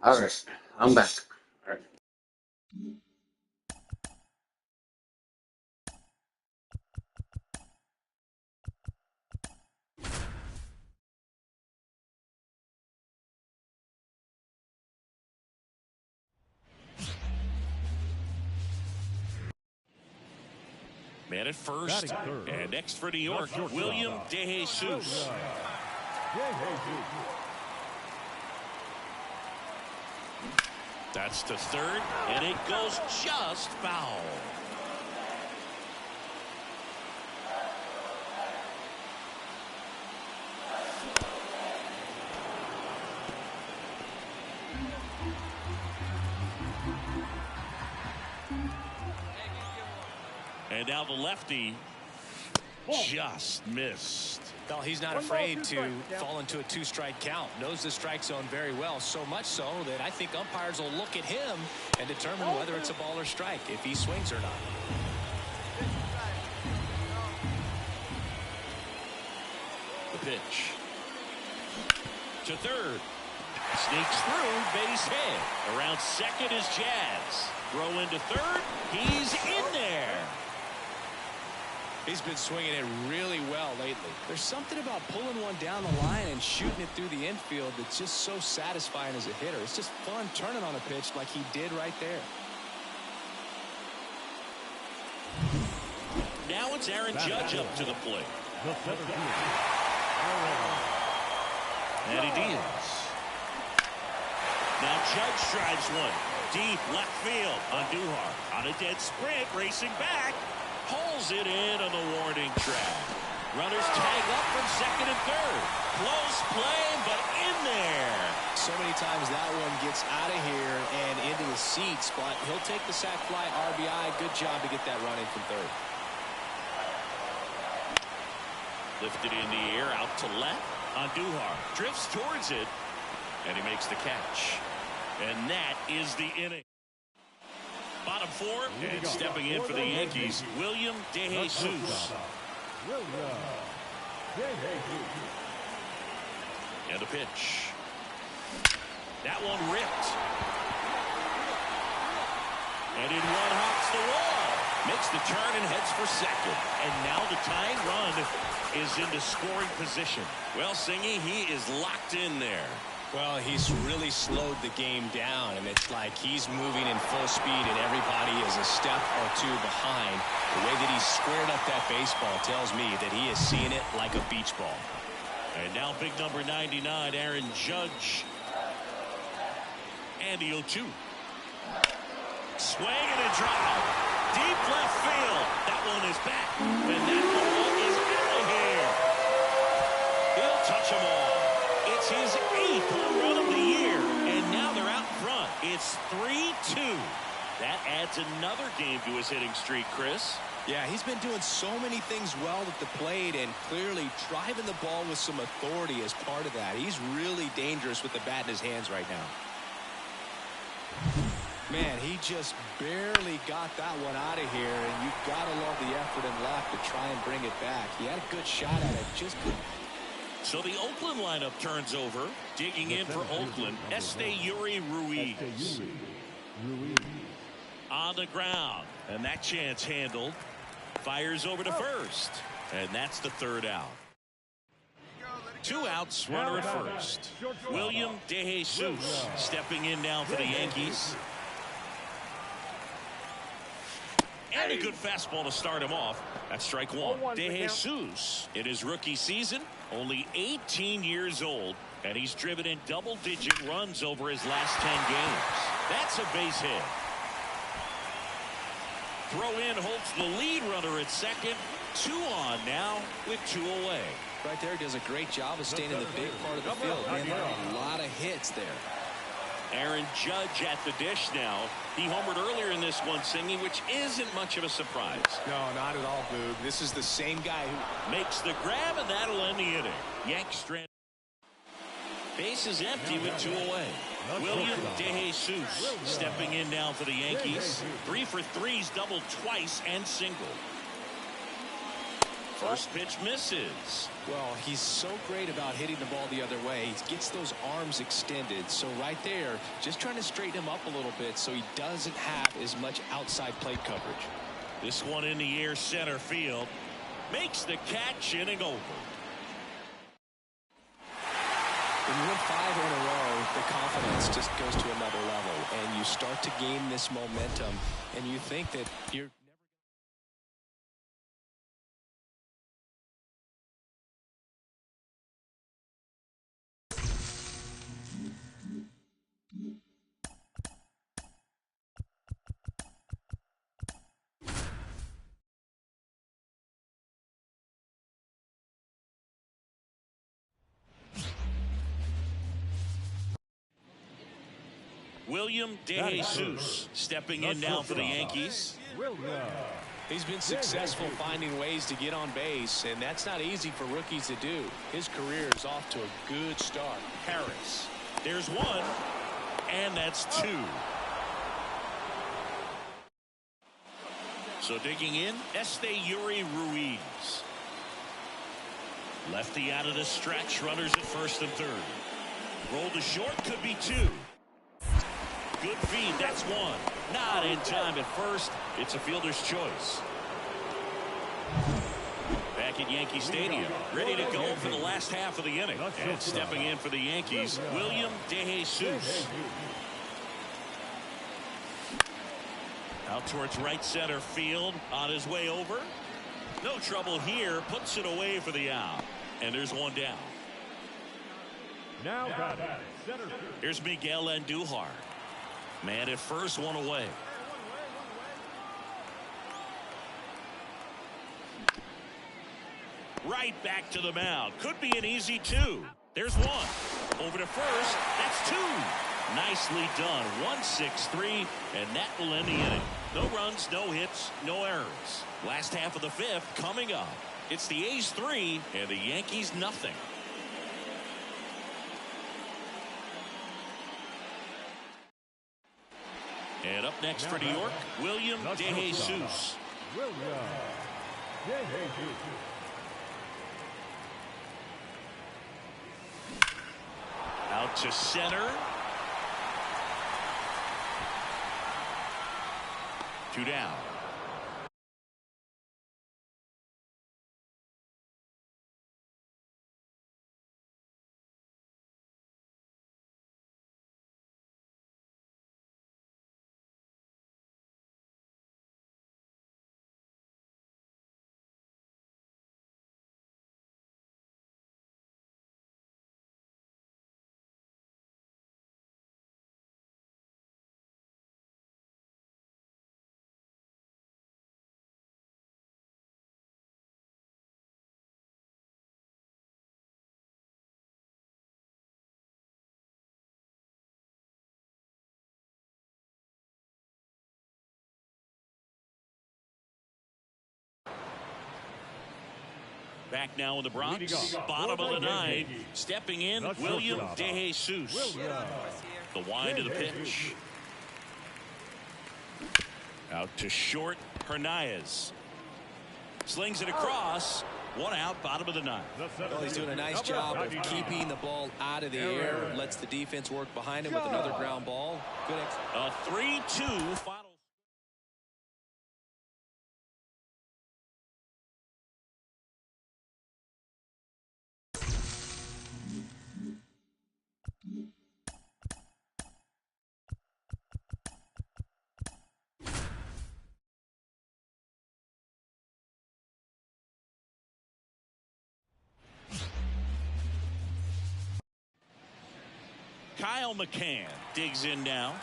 All right, I'm back. All right. Man at first, and next for New York, William De Jesus. That's to third, and it goes just foul. And now the lefty just missed. Well, he's not afraid to fall into a two-strike count. Knows the strike zone very well, so much so that I think umpires will look at him and determine whether it's a ball or strike, if he swings or not. The pitch. To third. Sneaks through, base hit. Around second is Jazz. Throw into third. He's in there. He's been swinging it really well lately. There's something about pulling one down the line and shooting it through the infield that's just so satisfying as a hitter. It's just fun turning on a pitch like he did right there. Now it's Aaron Judge up to the plate. And he deals. Now Judge drives one. Deep left field. Andujar on a dead sprint, racing back. Pulls it in on the warning track. Runners tag up from second and third. Close play, but in there. So many times that one gets out of here and into the seats, but he'll take the sac fly RBI. Good job to get that run in from third. Lifted in the air, out to left. Andujar drifts towards it, and he makes the catch. And that is the inning. Bottom four, and stepping in for the Yankees, William De Jesus. And a pitch. That one ripped. And in one hops the wall. Makes the turn and heads for second. And now the tying run is into scoring position. Well, Singy, he is locked in there. Well, he's really slowed the game down, and it's like he's moving in full speed, and everybody is a step or two behind. The way that he squared up that baseball tells me that he is seeing it like a beach ball. And now big number 99, Aaron Judge. And the 0-2. Swing and a drive. Deep left field. That one is back. And that ball is out of here. He'll touch them all. It's his 8th home run of the year. And now they're out front. It's 3-2. That adds another game to his hitting streak, Chris. Yeah, he's been doing so many things well at the plate and clearly driving the ball with some authority as part of that. He's really dangerous with the bat in his hands right now. Man, he just barely got that one out of here, and you've got to love the effort and left to try and bring it back. He had a good shot at it, just couldn't. So the Oakland lineup turns over. Digging in for Oakland, Esteury Ruiz. On the ground, and that chance handled. Fires over to first, and that's the third out. 2 outs, runner at first. William De Jesus stepping in now for the Yankees. And a good fastball to start him off. That's strike one. De Jesus, in his rookie season, only 18 years old, and he's driven in double-digit runs over his last 10 games. That's a base hit. Throw in holds the lead runner at second. 2 on now with 2 away. Right there, does a great job of staying in the big part of the field. Man, there are a lot of hits there. Aaron Judge at the dish now. He homered earlier in this one, Singy, which isn't much of a surprise. No, not at all, Boog. This is the same guy who makes the grab, and that'll end the inning. Yanks strand. Base is empty with 2 away. William De Jesus stepping in now for the Yankees. 3 for 3's doubled twice and single. First pitch misses. Well, he's so great about hitting the ball the other way. He gets those arms extended. So right there, just trying to straighten him up a little bit so he doesn't have as much outside plate coverage. This one in the air, center field. Makes the catch, inning over. When you win 5 in a row, the confidence just goes to another level, and you start to gain this momentum, and you think that you're never. William DeJesus stepping in now for the Yankees. He's been successful finding ways to get on base, and that's not easy for rookies to do. His career is off to a good start. Harris. There's one, and that's 2. So digging in, Yuri Ruiz. Lefty out of the stretch, runners at first and third. Roll to short, could be 2. Good feed, that's 1. Not in time at first. It's a fielder's choice. Back at Yankee Stadium, ready to go for the last half of the inning. And stepping in for the Yankees, William DeJesus. Out towards right center field, on his way over. No trouble here, puts it away for the out. And there's one down. Now center field. Here's Miguel Andujar. Man at first, one away. Right back to the mound. Could be an easy 2. There's 1. Over to first. That's 2. Nicely done. 1-6-3, and that will end the inning. No runs, no hits, no errors. Last half of the 5th coming up. It's the A's 3 and the Yankees nothing. And up next for New York, William DeJesus. Out to center. 2 down. Back now in the Bronx, bottom of the 9th, stepping in, William DeJesus. The wind of the pitch. Out to short, Hernandez. Slings it across. 1 out, bottom of the 9th. Well, he's doing a nice job of keeping the ball out of the air. Lets the defense work behind him with another ground ball. Good a 3-2 final. Kyle McCann digs in now.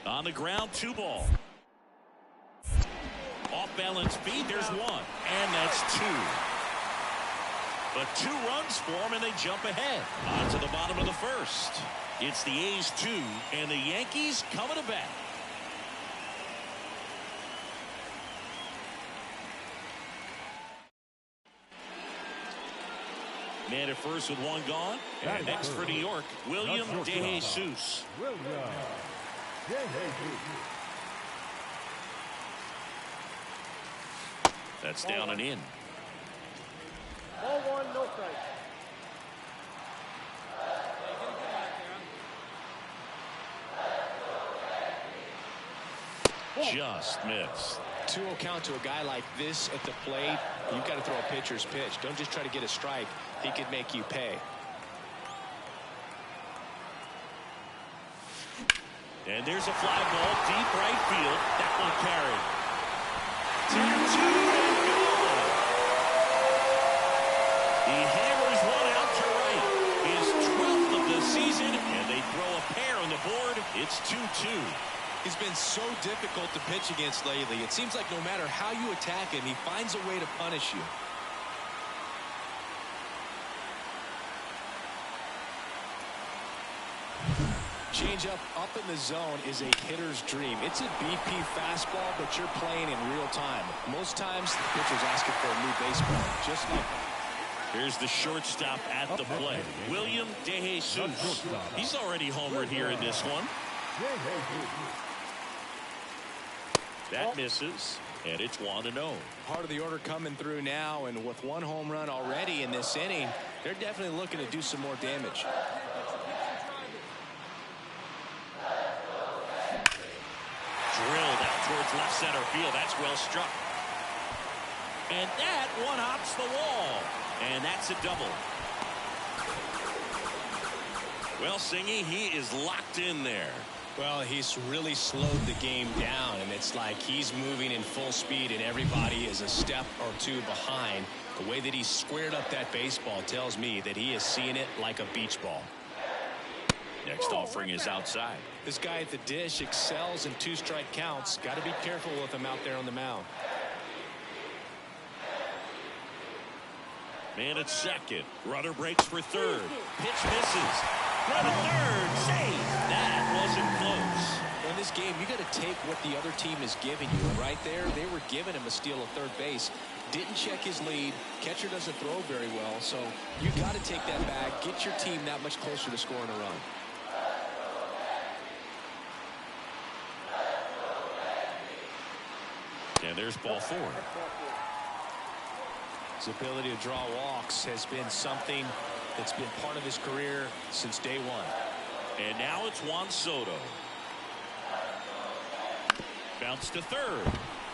On the ground, 2 ball. Off balance feed, there's 1. And that's 2. But 2 runs for him, and they jump ahead. On to the bottom of the 1st. It's the A's 2, and the Yankees coming to bat. Man at first with 1 gone. And next for New York, William DeJesus. That's down and in. Ball one, no strike. Just missed. 2-0 count to a guy like this at the plate. You've got to throw a pitcher's pitch. Don't just try to get a strike. He could make you pay. And there's a fly ball deep right field. That one carried. 2-2 and gone. He hammers one out to right. His 12th of the season, and they throw a pair on the board. It's 2-2. He's been so difficult to pitch against lately. It seems like no matter how you attack him, he finds a way to punish you. Changeup up in the zone is a hitter's dream. It's a BP fastball, but you're playing in real time. Most times, the pitcher's asking for a new baseball, just like that. Here's the shortstop at the plate, William De Jesus. He's already homered here in this one. That misses, and it's 1-0. Part of the order coming through now, and with one home run already in this inning, they're definitely looking to do some more damage. Drilled out towards left center field. That's well struck. And that one hops the wall. And that's a double. Well, Singy, he is locked in there. Well, he's really slowed the game down, and it's like he's moving in full speed, and everybody is a step or two behind. The way that he squared up that baseball tells me that he is seeing it like a beach ball. Next offering is outside. This guy at the dish excels in two-strike counts. Got to be careful with him out there on the mound. Man at second. Runner breaks for third. Pitch misses. Run at third. Save. That wasn't close. In this game, you got to take what the other team is giving you. Right there, they were giving him a steal at third base. Didn't check his lead. Catcher doesn't throw very well, so you got to take that back. Get your team that much closer to scoring a run. And there's ball four. His ability to draw walks has been something that's been part of his career since day one. And now it's Juan Soto. Bounce to third.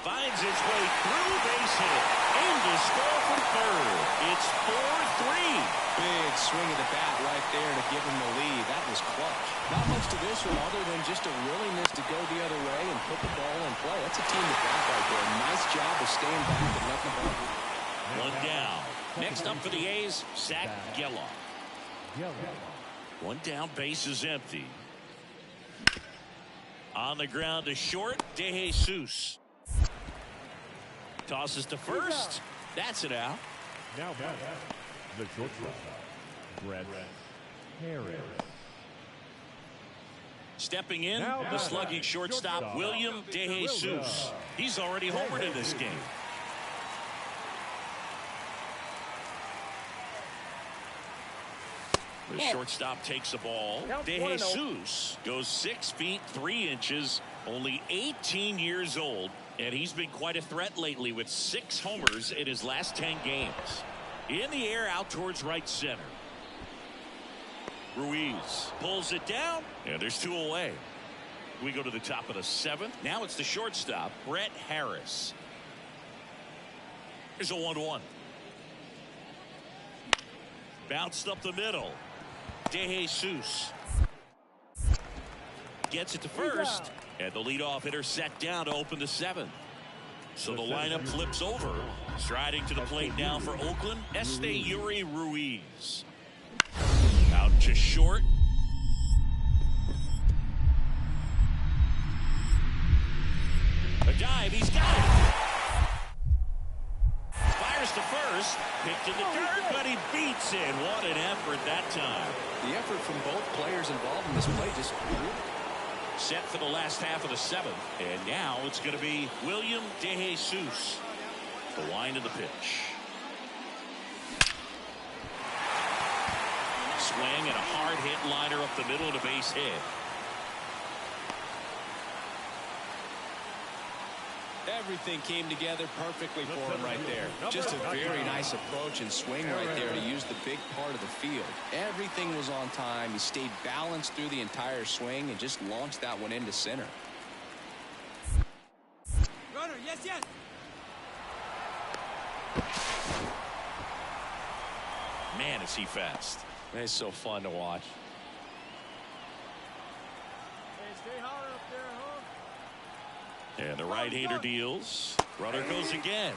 Finds his way through base hit. Aim to score from third. It's 4-3. Big swing of the bat right there to give him the lead. That was clutch. Not much to this one other than just a willingness to go the other way and put the ball in play. That's a team to back right there. Nice job of staying back and letting the ball go. One down. Next up for the A's, Zach Geloff. One down, base is empty. On the ground to short, De Jesus. Tosses to first. That's it out. Now back the shortstop, Brett Harris. Stepping in, the slugging shortstop, William De Jesus. He's already homered in this game. The shortstop takes a ball. De Jesus goes 6 feet 3 inches, only 18 years old, and he's been quite a threat lately with 6 homers in his last 10 games. In the air out towards right center. Ruiz pulls it down, and there's 2 away. We go to the top of the 7th. Now it's the shortstop, Brett Harris. Here's a 1-1. Bounced up the middle. De Jesus gets it to first, and the leadoff hitter set down to open the 7th. So the lineup flips over. Striding to the plate now for Oakland, Yuri Ruiz. Out to short. A dive, he's got it. Fires to first, picked in the dirt, but he beats it. What an effort that time. The effort from both players involved in this play just set for the last half of the 7th, and now it's going to be William De Jesus. The wind of the pitch. Swing and a hard hit liner up the middle to base hit. Everything came together perfectly for him right there. Just a very nice approach and swing right there to use the big part of the field. Everything was on time. He stayed balanced through the entire swing and just launched that one into center. Runner, yes, yes. Man, is he fast. It's so fun to watch. Hey, stay hard up there, huh? And the right-hander deals. Runner goes again.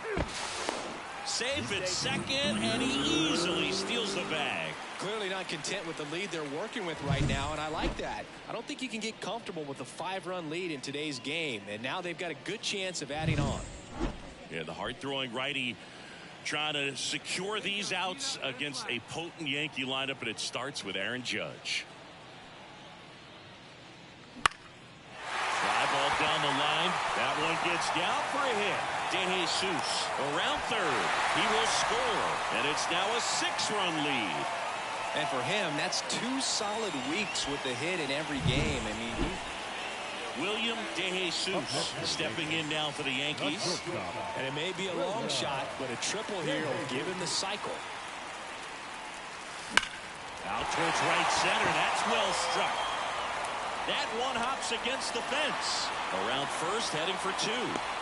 Safe at second, and he easily steals the bag. Clearly not content with the lead they're working with right now, and I like that. I don't think you can get comfortable with a 5-run lead in today's game, and now they've got a good chance of adding on. Yeah, the hard-throwing righty trying to secure these outs against a potent Yankee lineup, and it starts with Aaron Judge. Fly ball down the line. That one gets down for a hit. DeJesus around third. He will score, and it's now a 6-run lead. And for him, that's 2 solid weeks with the hit in every game. I mean, William DeJesus stepping in now for the Yankees. and it may be a long shot, but a triple here will give him the cycle. Out towards right center. That's well struck. That one hops against the fence. Around first, heading for 2.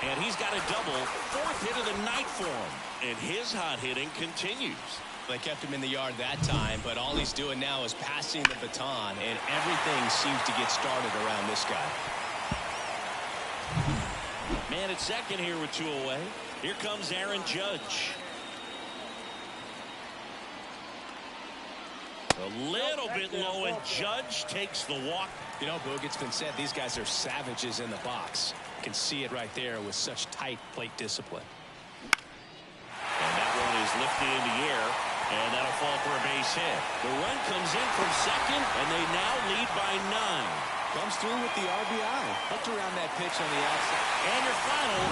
And he's got a double. 4th hit of the night for him. And his hot hitting continues. They kept him in the yard that time, but all he's doing now is passing the baton, and everything seems to get started around this guy. Man at second here with 2 away. Here comes Aaron Judge. A little bit low, and Judge takes the walk. You know, Boog, it's been said these guys are savages in the box. You can see it right there with such tight plate discipline. And that one is lifted in the air, and that'll fall for a base hit. The run comes in from second, and they now lead by 9. Comes through with the RBI. Hooked around that pitch on the outside. And your final,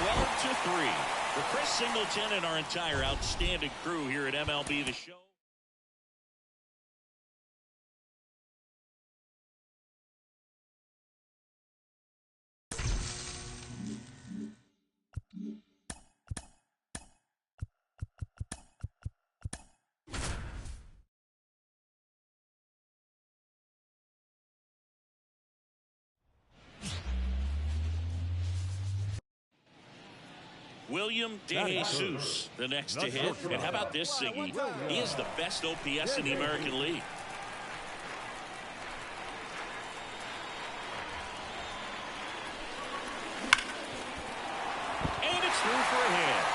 12-3. For Chris Singleton and our entire outstanding crew here at MLB The Show. William DeJesus, the next to hit. And how about this, Siggy? He is the best OPS in the American League. And it's through for a hit.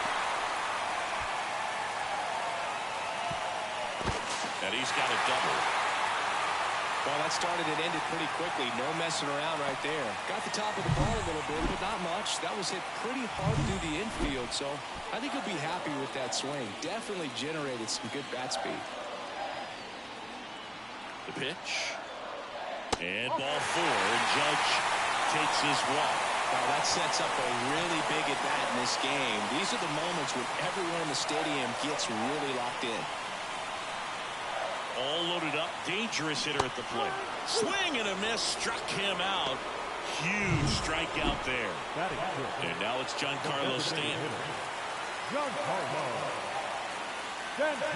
And he's got a double. Well, that started and ended pretty quickly. No messing around right there. Got the top of the ball a little bit, but not much. That was hit pretty hard through the infield, so I think he'll be happy with that swing. Definitely generated some good bat speed. The pitch. And ball 4. And Judge takes his walk. Now that sets up a really big at-bat in this game. These are the moments when everyone in the stadium gets really locked in. All loaded up. Dangerous hitter at the plate. Swing and a miss. Struck him out. Huge strikeout there. And now it's Giancarlo Stanton. Giancarlo Stanton.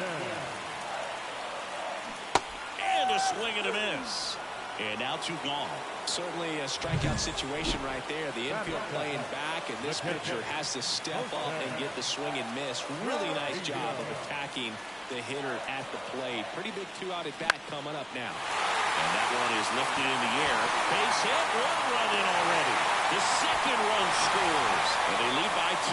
And a swing and a miss. And now 2 gone. Certainly a strikeout situation right there. The infield playing back, and this pitcher has to step up and get the swing and miss. Really nice job of attacking the hitter at the plate. Pretty big 2-out at bat coming up now. And that one is lifted in the air. Base hit. 1 run in already. The second run scores. And they lead by 2.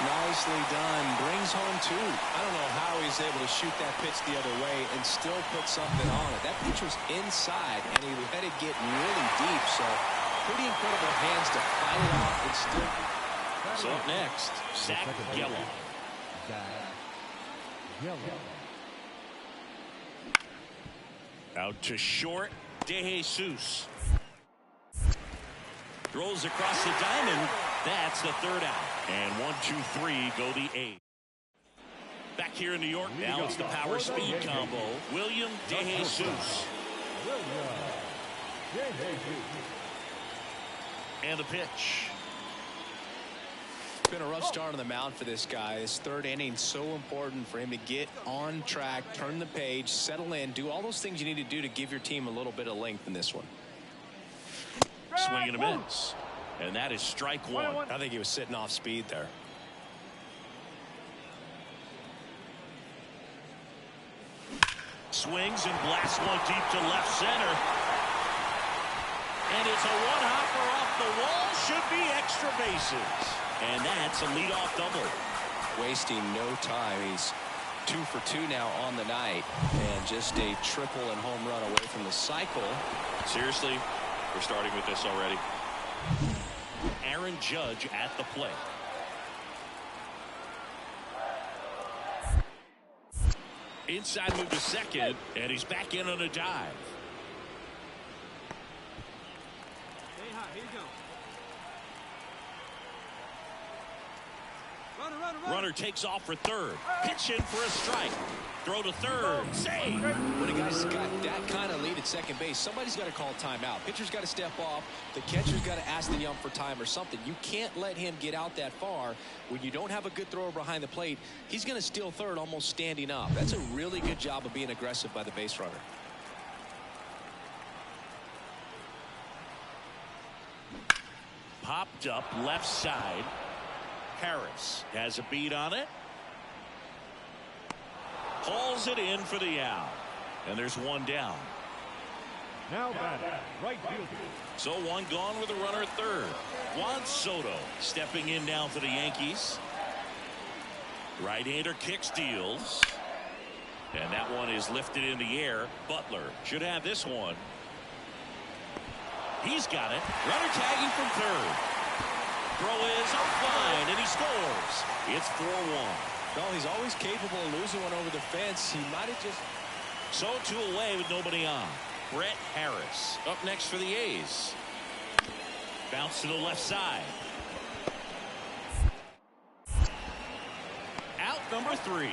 Nicely done. Brings home 2. I don't know how he's able to shoot that pitch the other way and still put something on it. That pitch was inside, and he let it get really deep. So pretty incredible hands to fight it off and still. So up next, Zach Geloff. Out to short, DeJesus. Throws across the diamond. That's the 3rd out. And 1, 2, 3 go the 8th. Back here in New York, now it's the power speed combo. William DeJesus. And the pitch. It's been a rough start on the mound for this guy. This third inning so important for him to get on track, turn the page, settle in, do all those things you need to do to give your team a little bit of length in this one. Swing and a miss. And that is strike one. I think he was sitting off speed there. Swings and blasts one deep to left center. And it's a one-hopper off the wall. Should be extra bases. And that's a leadoff double. Wasting no time. He's 2 for 2 now on the night. And just a triple and home run away from the cycle. Seriously, we're starting with this already. Aaron Judge at the plate. Inside move to second, and he's back in on a dive. Stay high. Here you go. Runner. Runner takes off for third. Pitch in for a strike. Throw to third. Save. When a guy's got that kind of lead at second base, somebody's got to call timeout. Pitcher's got to step off. The catcher's got to ask the ump for time or something. You can't let him get out that far. When you don't have a good thrower behind the plate, he's going to steal third almost standing up. That's a really good job of being aggressive by the base runner. Popped up left side. Harris has a beat on it. Hauls it in for the out. And there's one down. Now batting, right fielder. So one gone with a runner at third. Juan Soto stepping in now for the Yankees. Right-hander kicks, deals. And that one is lifted in the air. Butler should have this one. He's got it. Runner tagging from third. Throw is offline, and he scores. It's 4-1. Well, he's always capable of losing one over the fence. He might have just... So 2 away with nobody on. Brett Harris up next for the A's. Bounce to the left side. Out number 3.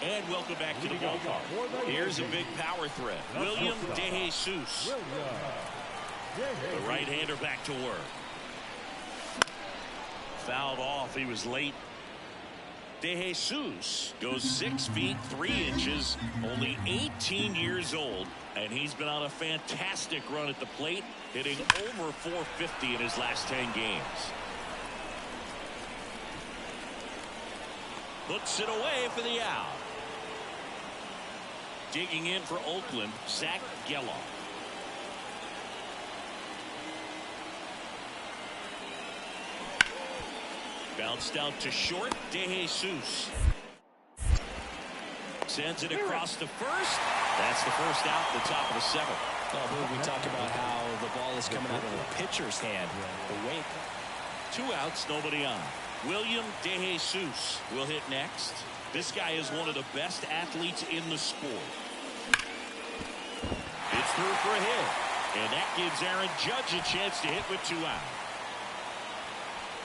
And welcome back to the ballpark. Here's a big power threat. William De Jesus. The right-hander back to work. Fouled off. He was late. De Jesus goes 6 feet 3 inches, only 18 years old, and he's been on a fantastic run at the plate, hitting over 450 in his last 10 games. Puts it away for the out. Digging in for Oakland, Zach Geloff. Bounced out to short. De Jesus sends it across to first. That's the first out, the top of the 7th. Oh, we talk about how the ball is coming out of the pitcher's hand. The way 2 outs, nobody on. William De Jesus will hit next. This guy is one of the best athletes in the sport. It's through for a hit, and that gives Aaron Judge a chance to hit with 2 out.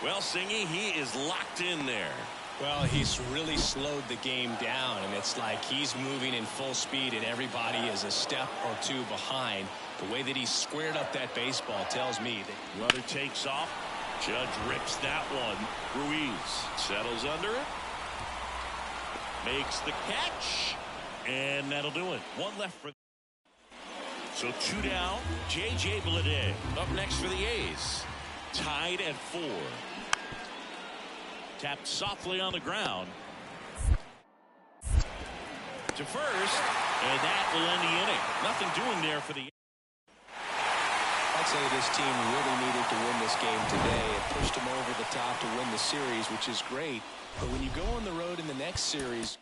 Well, Singy, he is locked in there. Well, he's really slowed the game down, and it's like he's moving in full speed, and everybody is a step or 2 behind. The way that he squared up that baseball tells me that... Runner takes off. Judge rips that one. Ruiz settles under it. Makes the catch. And that'll do it. 1 left for... So 2 down. J.J. Bleday up next for the A's. Tied at 4. Tapped softly on the ground. To first. And that will end the inning. Nothing doing there for the... I'd say this team really needed to win this game today. It pushed them over the top to win the series, which is great. But when you go on the road in the next series...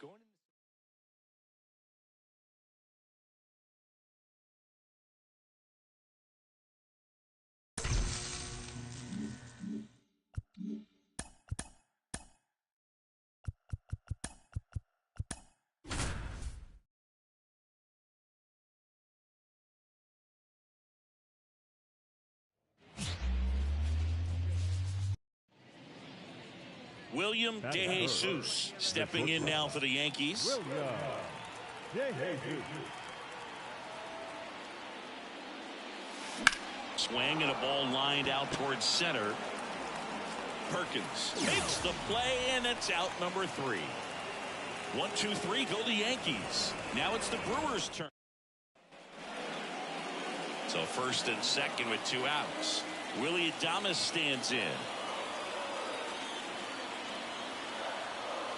William De Jesus stepping in now for the Yankees. Swing and a ball lined out towards center. Perkins makes the play, and it's out number 3. 1, 2, 3 go the Yankees. Now it's the Brewers' turn. So first and second with 2 outs. Willie Adames stands in.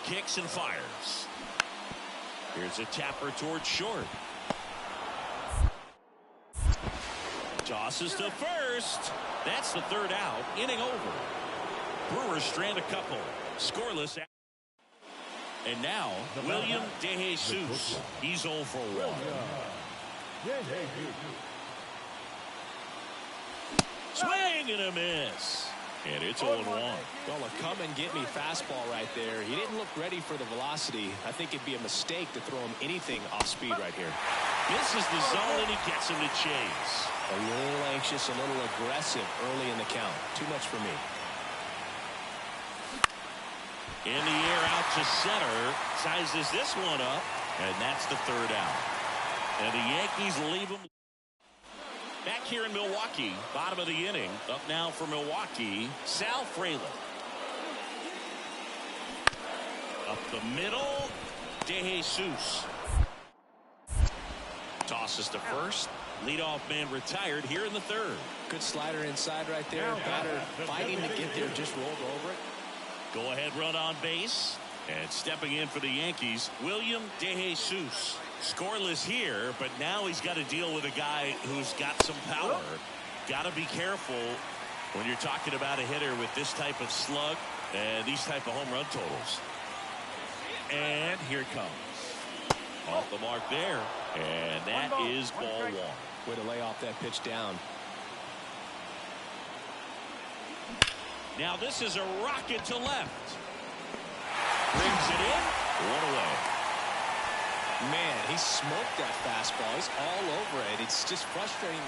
Kicks and fires. Here's a tapper towards short. Tosses to first. That's the 3rd out. Inning over. Brewers strand a couple. Scoreless. And now William De Jesus. He's 0 for 1. Swing and a miss. And it's 0-1. Well, a come and get me fastball right there. He didn't look ready for the velocity. I think it'd be a mistake to throw him anything off speed right here. Misses the zone, and he gets him to chase. A little anxious, a little aggressive early in the count. Too much for me. In the air out to center. Sizes this one up, and that's the 3rd out. And the Yankees leave him. Back here in Milwaukee, bottom of the inning. Up now for Milwaukee, Sal Frelick. Up the middle, De Jesus. Tosses to first. Leadoff man retired here in the 3rd. Good slider inside right there. Batter fighting to get there, just rolled over it. Go ahead run on base. And stepping in for the Yankees, William De Jesus. Scoreless here, but now he's got to deal with a guy who's got some power. Got to be careful when you're talking about a hitter with this type of slug and these type of home run totals. And here it comes. Off the mark there. And that is ball 1. Way to lay off that pitch down. Now this is a rocket to left. Brings it in. 1 away. Man, he smoked that fastball. He's all over it. It's just frustrating.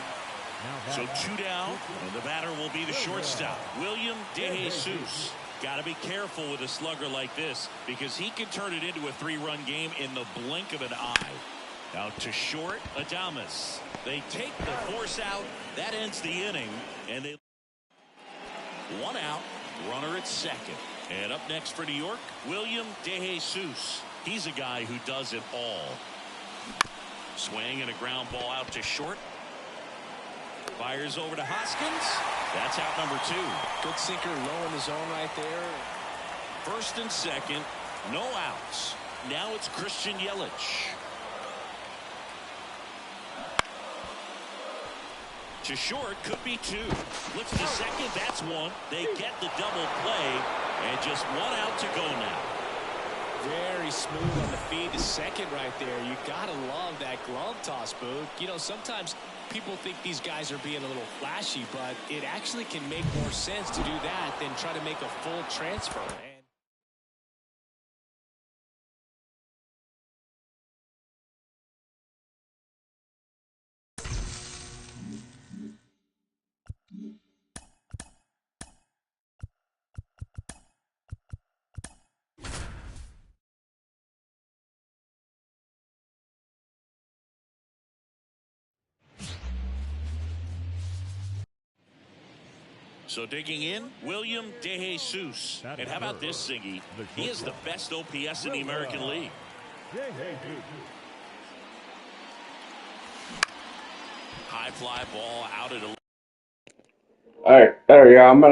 So 2 down, and the batter will be the shortstop, William De Jesus. Got to be careful with a slugger like this because he can turn it into a 3-run game in the blink of an eye. Out to short, Adames. They take the force out. That ends the inning, and they 1 out, runner at second. And up next for New York, William De Jesus. He's a guy who does it all. Swing and a ground ball out to short. Fires over to Hoskins. That's out number 2. Good sinker low in the zone right there. First and second, no outs. Now it's Christian Yelich. To short, could be 2. Looks to second, that's 1. They get the double play, and just 1 out to go now. Very smooth on the feed to second right there. You gotta love that glove toss, Boo. You know, sometimes people think these guys are being a little flashy, but it actually can make more sense to do that than try to make a full transfer. So digging in, William De Jesus. And how about this, Siggy? He is the best OPS in the American League. High fly ball out at a... All right, there we go. I'm gonna